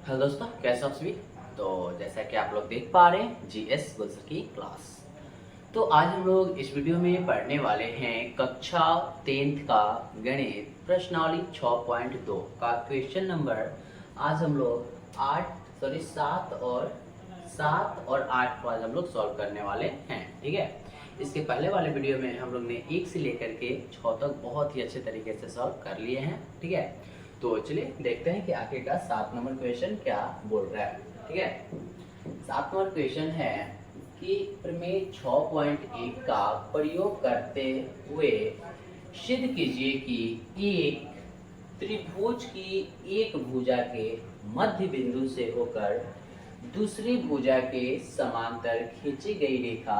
Hello दोस्तों, कैसे हो आप सभी। तो जैसा कि आप लोग देख पा रहे हैं जीएस गुलसर की क्लास। तो आज हम लोग इस वीडियो में पढ़ने वाले हैं कक्षा 10th का गणित प्रश्नावली 6.2 का क्वेश्चन नंबर। आज हम लोग 7 और 8 को आज हम लोग सॉल्व करने वाले हैं। ठीक है, इसके पहले वाले वीडियो में हम लोग ने 1 से लेकर के 6 तक बहुत ही अच्छे तरीके से सॉल्व कर लिए हैं। ठीक है, तो चलिए देखते हैं कि आखिरकार 7 नंबर क्वेश्चन क्या बोल रहा है। ठीक है, 7 नंबर क्वेश्चन है कि प्रमेय 6.1 का प्रयोग करते हुए सिद्ध कीजिए कि एक त्रिभुज की एक भुजा के मध्य बिंदु से होकर दूसरी भुजा के समांतर खींची गई रेखा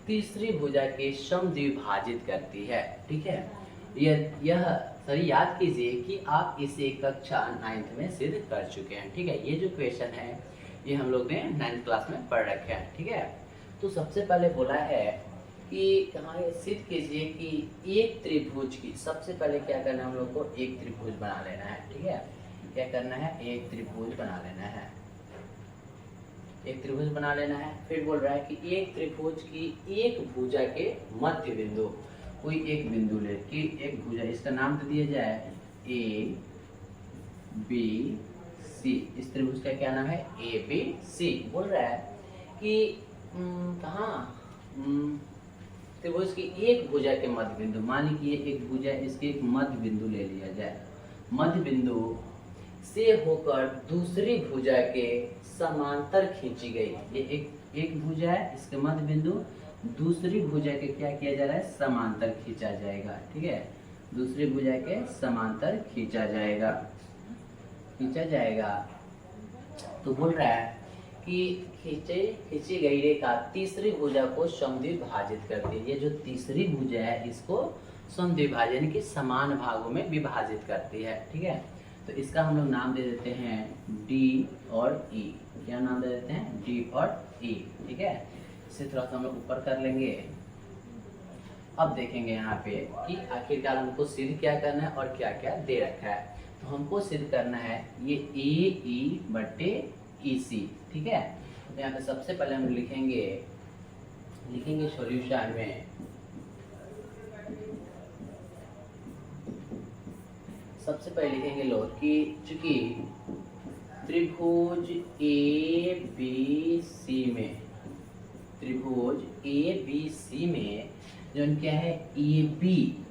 तीसरी भुजा के समद्विभाजित करती है। ठीक है, यह सही याद कीजिए कि आप इसे कक्षा 9th में सिद्ध कर चुके हैं। ठीक है, ये जो क्वेश्चन है ये हम लोग ने 9th क्लास में पढ़ रखे हैं। ठीक है, तो सबसे पहले बोला है कि कहाँ सिद्ध कीजिए कि एक त्रिभुज की, सबसे पहले क्या करना है हम लोग को, एक त्रिभुज बना लेना है। ठीक है, क्या करना है, एक त्रिभुज बना लेना है, एक त्रिभुज बना लेना है। फिर बोल रहा है कि एक त्रिभुज की एक भुजा के मध्य बिंदु, कोई एक बिंदु ले कि एक भुजा, इसका नाम तो दिया जाए ए बी सी। इस त्रिभुज का क्या नाम है, ए बी सी। बोल रहा है कि कहाँ त्रिभुज की एक भुजा के मध्य बिंदु, मान लीजिए एक भुजा, इसके एक मध्य बिंदु ले लिया जाए, मध्य बिंदु से होकर दूसरी भुजा के समांतर खींची गई। ये एक भुजा है, इसके मध्य बिंदु दूसरी भुजा के क्या किया जा रहा है, समांतर खींचा जाएगा। ठीक है, दूसरी भुजा के समांतर खींचा जाएगा। तो बोल रहा है कि खींची गई रेखा तीसरी भुजा को समद्विभाजित करती है। ये जो तीसरी भुजा है इसको समद्विभाजन यानी कि समान भागों में विभाजित करती है। ठीक है, तो इसका हम लोग नाम दे देते हैं डी और ई। क्या नाम दे देते हैं, डी और ई। ठीक है, इसे थोड़ा सा हम लोग ऊपर कर लेंगे। अब देखेंगे यहाँ पे कि आखिरकार हमको सिद्ध क्या करना है और क्या क्या दे रखा है। तो हमको सिद्ध करना है ये ए ई बटे ई सी। ठीक है, तो यहाँ पे सबसे पहले हम लिखेंगे सॉल्यूशन में, सबसे पहले लिखेंगे लोग कि चूंकि त्रिभुज ए बी सी में, त्रिभुज ए बी सी में जो क्या है ए बी,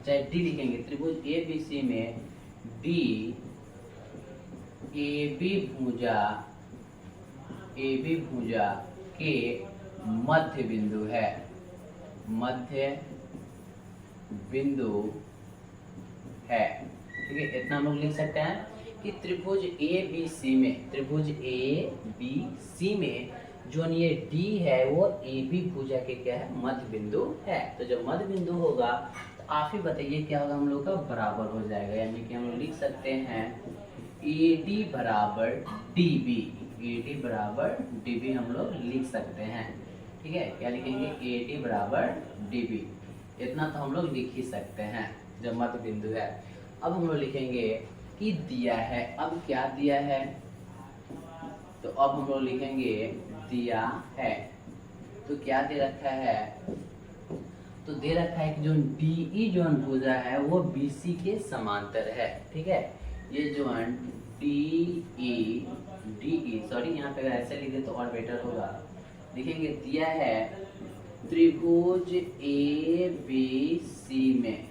चाहे डी लिखेंगे, त्रिभुज ए बी सी में डी ए बी भुजा के मध्य बिंदु है, मध्य बिंदु है। ठीक है, इतना हम लोग लिख सकते हैं कि त्रिभुज ए बी सी में, त्रिभुज ए बी सी में जो ये डी है वो ए बी भुजा के क्या है, मध्य बिंदु है। तो जब मध्य बिंदु होगा तो आप ही बताइए क्या होगा, हम लोग का बराबर हो जाएगा। यानी कि हम लोग लिख सकते हैं ए डी बराबर डी बी, ए डी बराबर डी बी हम लोग लिख सकते हैं। ठीक है, क्या लिखेंगे, ए डी बराबर डी बी। इतना तो हम लोग लिख ही सकते हैं जब मध्य बिंदु है। अब हम लोग लिखेंगे कि दिया है, अब क्या दिया है, तो अब हम लोग लिखेंगे दिया है। तो क्या दे रखा है, तो दे रखा है कि जो डीई जो भुजा है वो बीसी के समांतर है। ठीक है, ये जो डीई सॉरी, यहाँ पे अगर ऐसे लिखे तो और बेटर होगा। लिखेंगे दिया है त्रिभुज ए बी सी में,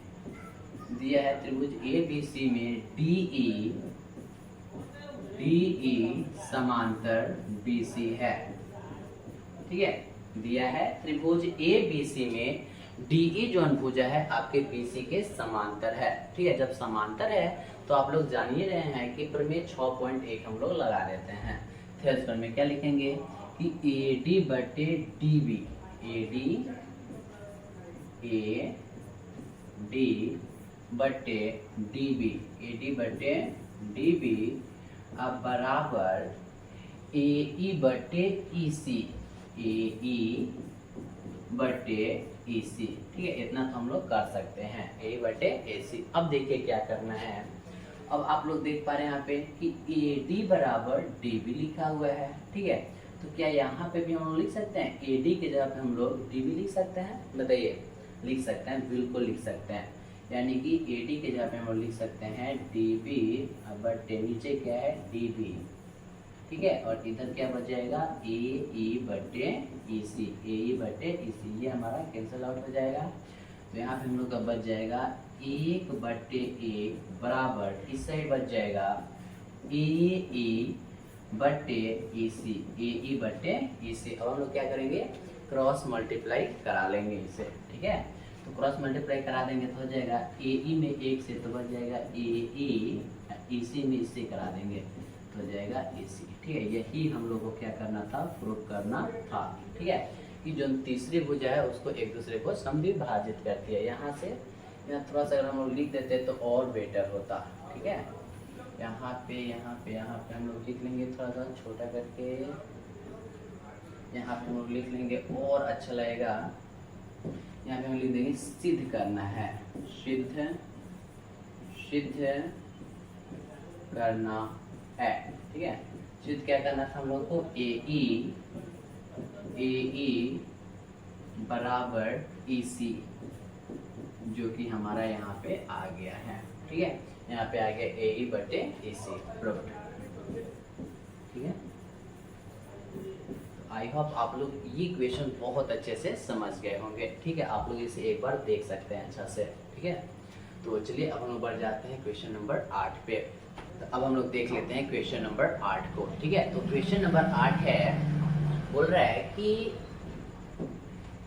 दिया है त्रिभुज ए बी सी में डीई समांतर बीसी है। ठीक है, दिया है त्रिभुज ए बी सी में डीई जो भुजा है आपके बीसी के समांतर है। ठीक है, जब समांतर है तो आप लोग जान ही रहे हैं कि प्रमेय 6.1 हम लोग लगा देते हैं। फिर में क्या लिखेंगे कि ए डी बटे डी बी, ए डी बटे डी बी, ए डी बटे डी बी अब बराबर ए ई बटे ई सी, ए ई बटे ई सी। ठीक है, इतना तो हम लोग कर सकते हैं, ए बटे ए सी। अब देखिए क्या करना है, अब आप लोग देख पा रहे हैं यहाँ पे कि AD बराबर DB लिखा हुआ है, ठीक है। तो क्या यहाँ पे भी हम लोग लिख सकते हैं AD के जगह पे हम लोग DB लिख सकते हैं? बताइए, लिख सकते हैं, बिल्कुल लिख सकते हैं। यानी कि AD के जगह पे हम लोग लिख सकते हैं DB बटे नीचे क्या है DB, ठीक है। और इधर क्या बच जाएगा AE बटे EC, AE बटे EC, ये हमारा कैंसिल आउट हो जाएगा। तो यहाँ पे हम लोग का बच जाएगा 1/1 बराबर, इससे ही बच जाएगा AE बटे EC, AE बटे EC। अब हम लोग क्या करेंगे, क्रॉस मल्टीप्लाई करा लेंगे इसे, ठीक है। तो क्रॉस मल्टीप्लाई करा देंगे तो हो जाएगा AE में 1 से तो बच जाएगा AE, EC में इससे करा देंगे तो हो जाएगा EC, ठीक है। यही हम लोग को क्या करना था, प्रूव करना था, ठीक है, कि जो तीसरी भुजा है उसको एक दूसरे को समविभाजित करती है। यहाँ से यहाँ थोड़ा सा अगर हम लोग लिख देते तो और बेटर होता, ठीक है। यहाँ पे हम लोग लिख लेंगे थोड़ा सा छोटा करके, यहाँ पे हम लोग लिख लेंगे और अच्छा लगेगा। यहाँ पे हम लिख देंगे सिद्ध करना है, सिद्ध करना है, ठीक है। सिद्ध क्या करना था हम लोग को, AE बराबर EC, जो कि हमारा यहाँ पे आ गया है, ठीक है। यहाँ पे आ गया AE बटे EC प्रूव्ड, ठीक है। आई होप आप लोग ये क्वेश्चन बहुत अच्छे से समझ गए होंगे, ठीक है। आप लोग इसे एक बार देख सकते हैं अच्छा से, ठीक है। तो चलिए अब हम लोग बढ़ जाते हैं क्वेश्चन नंबर 8 पे। तो अब हम लोग देख लेते हैं क्वेश्चन नंबर 8 को, ठीक है। तो क्वेश्चन नंबर 8 है, बोल रहा है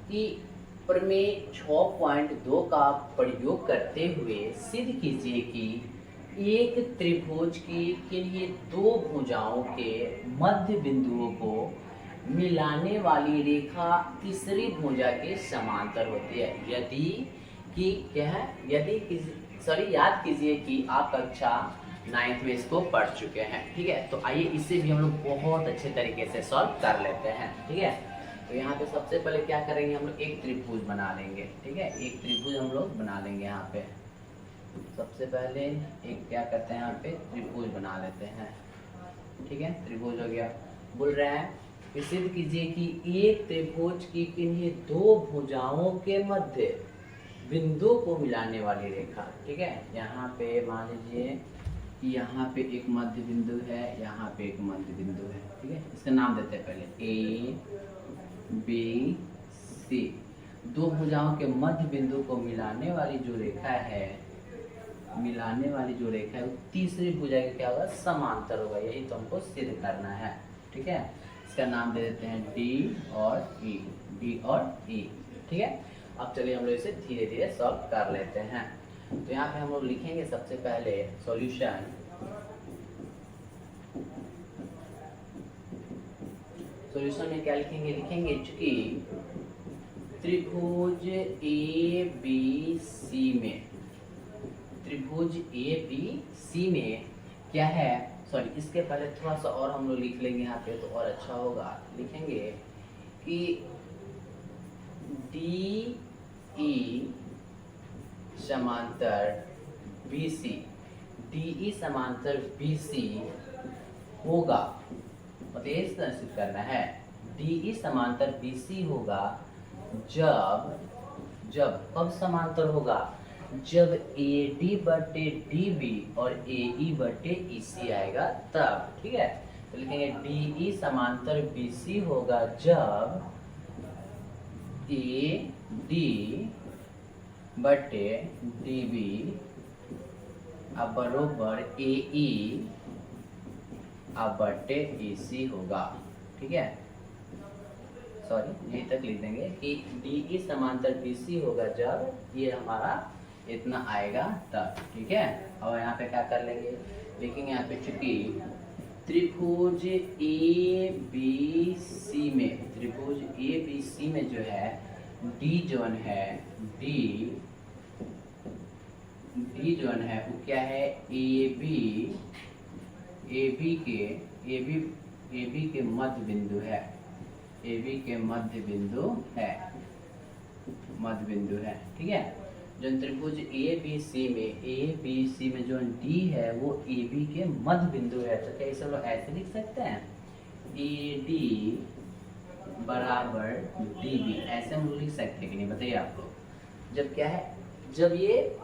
कि प्रमेय 6.2 का प्रयोग करते हुए सिद्ध कीजिए कि एक त्रिभुज की किन्हीं दो भुजाओं के मध्य बिंदुओं को मिलाने वाली रेखा तीसरी भुजा के समांतर होती है। यदि कि क्या है, याद कीजिए कि आप कक्षा 9th में इसको पढ़ चुके हैं, ठीक है। तो आइए इसे भी हम लोग बहुत अच्छे तरीके से सॉल्व कर लेते हैं, ठीक है। तो यहाँ पे सबसे पहले क्या करेंगे, हम लोग एक त्रिभुज बना लेंगे, ठीक है। एक त्रिभुज हम लोग बना लेंगे। यहाँ पे सबसे पहले एक क्या करते हैं, यहाँ पे त्रिभुज बना लेते हैं, ठीक है। त्रिभुज हो गया। बोल रहा है कि सिद्ध कीजिए कि एक त्रिभुज की किन्हीं दो भुजाओं के मध्य बिंदु को मिलाने वाली रेखा, ठीक है। यहाँ पे मान लीजिए कि यहाँ पे एक मध्य बिंदु है, यहाँ पे एक मध्य बिंदु है, ठीक है। इसका नाम देते हैं पहले ABC। दो भुजाओं के मध्य बिंदु को मिलाने वाली जो रेखा है, वो तीसरी भुजा के क्या होगा, समांतर होगा। यही तो हमको सिद्ध करना है, ठीक है। इसका नाम दे देते हैं D और E, ठीक है। अब चलिए हम लोग इसे धीरे धीरे सॉल्व कर लेते हैं। तो यहाँ पे हम लोग लिखेंगे सबसे पहले सॉल्यूशन। सॉल्यूशन में क्या लिखेंगे, चूंकि त्रिभुज ABC में क्या है, सॉरी इसके पहले थोड़ा सा और हम लोग लिख लेंगे यहाँ पे तो और अच्छा होगा। लिखेंगे कि DE समांतर BC होगा, मतलब ये सिद्ध करना है। DE समांतर BC होगा जब कब समांतर होगा, जब AD बटे DB और AE बटे EC आएगा तब, ठीक है। तो लिखेंगे DE समांतर BC होगा जब AD बटे DB अब बरोबर AE अब बटे EC होगा, ठीक है। सॉरी यहीं तक लिख देंगे कि DE समांतर BC होगा जब ये हमारा इतना आएगा तब, ठीक है। और यहाँ पे क्या कर लेंगे, लिखेंगे यहाँ पे चूंकि त्रिभुज ABC में जो है D जोन है वो क्या है, AB के मध्य बिंदु है, मध्य बिंदु है, ठीक है। जो त्रिभुज ए बी सी में जो डी है वो ए बी के मध्य बिंदु है। तो क्या इसे लोग ऐसे लिख सकते हैं, ए डी बराबर डी बी, ऐसे हम लोग लिख सकते हैं कि नहीं, बताइए आप लोग। जब क्या है, जब ये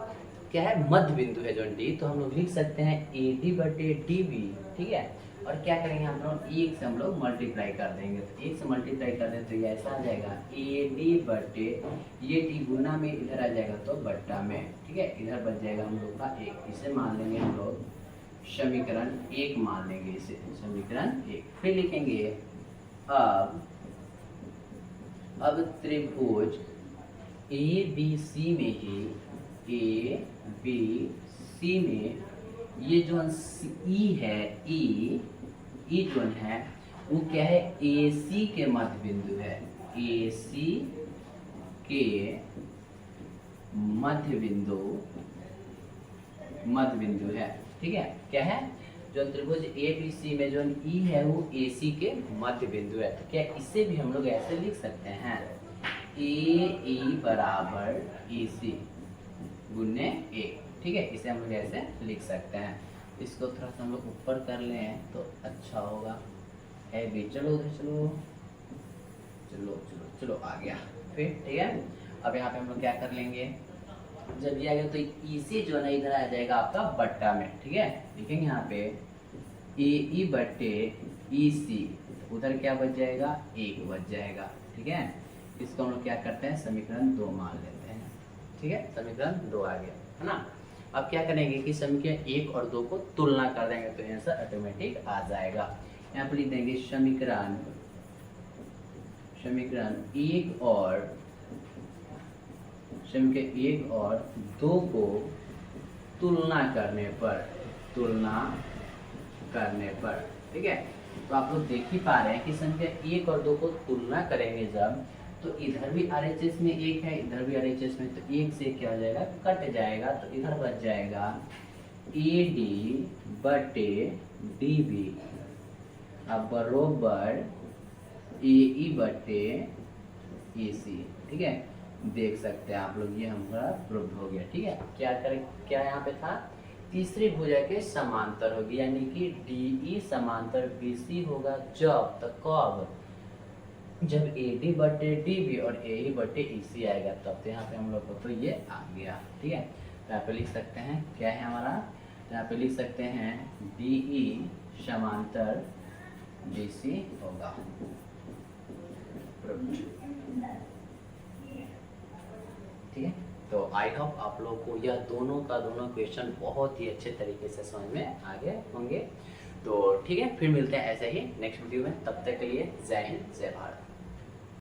क्या है मध्य बिंदु है जो डी, तो हम लोग लिख सकते हैं ए डी बटे डी बी, ठीक है। और क्या करेंगे हम लोग, एक से हम लोग मल्टीप्लाई कर देंगे, तो एक से मल्टीप्लाई कर दें तो ये ऐसा आ जाएगा ए डी बटे, ये डी गुना में इधर आ जाएगा तो बट्टा में, ठीक है। इधर बच जाएगा हम लोग का एक, इसे मान लेंगे हम लोग समीकरण 1 मान लेंगे, इसे समीकरण 1। फिर लिखेंगे अब त्रिभुज ए बी सी में ही, ए बी सी में ये जो ई है, ई जो है वो क्या है, ए सी के मध्य बिंदु है, ए सी के मध्य बिंदु है, ठीक है। क्या है, जो त्रिभुज ए बी सी में जो ई है वो ए सी के मध्य बिंदु है। तो क्या इसे भी हम लोग ऐसे लिख सकते हैं, ए बराबर ई सी गुने ए, ठीक है। इसे हम लोग ऐसे लिख सकते हैं। इसको थोड़ा सा हम लोग ऊपर कर लें तो अच्छा होगा। है भी, चलो उधर चलो चलो चलो चलो आ गया फिर, ठीक है। अब यहाँ पे हम लोग क्या कर लेंगे, जब ये आ गया तो इसी जो है ना इधर आ जाएगा आपका बट्टा में, ठीक है। लिखेंगे यहाँ पे ए ई बटे ई सी, उधर क्या बच जाएगा, 1 बच जाएगा, ठीक है। इसको हम लोग क्या करते हैं, समीकरण 2 मान लेते हैं, ठीक है। समीकरण 2 आ गया, है ना। अब क्या करेंगे कि समीकरण 1 और 2 को तुलना कर देंगे तो आंसर ऑटोमेटिक आ जाएगा। यहाँ पर लिख देंगे समीकरण 1 और 2 को तुलना करने पर, ठीक है। तो आप लोग देख ही पा रहे हैं कि समीकरण 1 और 2 को तुलना करेंगे जब, तो इधर भी RHS में 1 है, इधर भी RHS में, तो 1 से क्या हो जाएगा, कट जाएगा, तो इधर बच जाएगा AD बटे DB अब बरोबर AE बटे AC, ठीक है। देख सकते हैं आप लोग, ये हमारा प्रूव हो गया, ठीक है। क्या करें, क्या यहाँ पे था, तीसरी भुजा के समांतर होगी, यानी कि DE समांतर BC होगा जब, तो कब, जब AD बटे DB और AE बटे EC आएगा तब। तो यहाँ पे हम लोग को तो ये आ गया, ठीक है। तो यहाँ पे लिख सकते हैं क्या है हमारा, तो यहाँ पे लिख सकते हैं DE समांतर BC होगा, ठीक है। तो आई होप आप लोग को यह दोनों क्वेश्चन बहुत ही अच्छे तरीके से समझ में आ गए होंगे। तो ठीक है, फिर मिलते हैं ऐसे ही नेक्स्ट वीडियो में, तब तक के लिए जय हिंद जय भारत।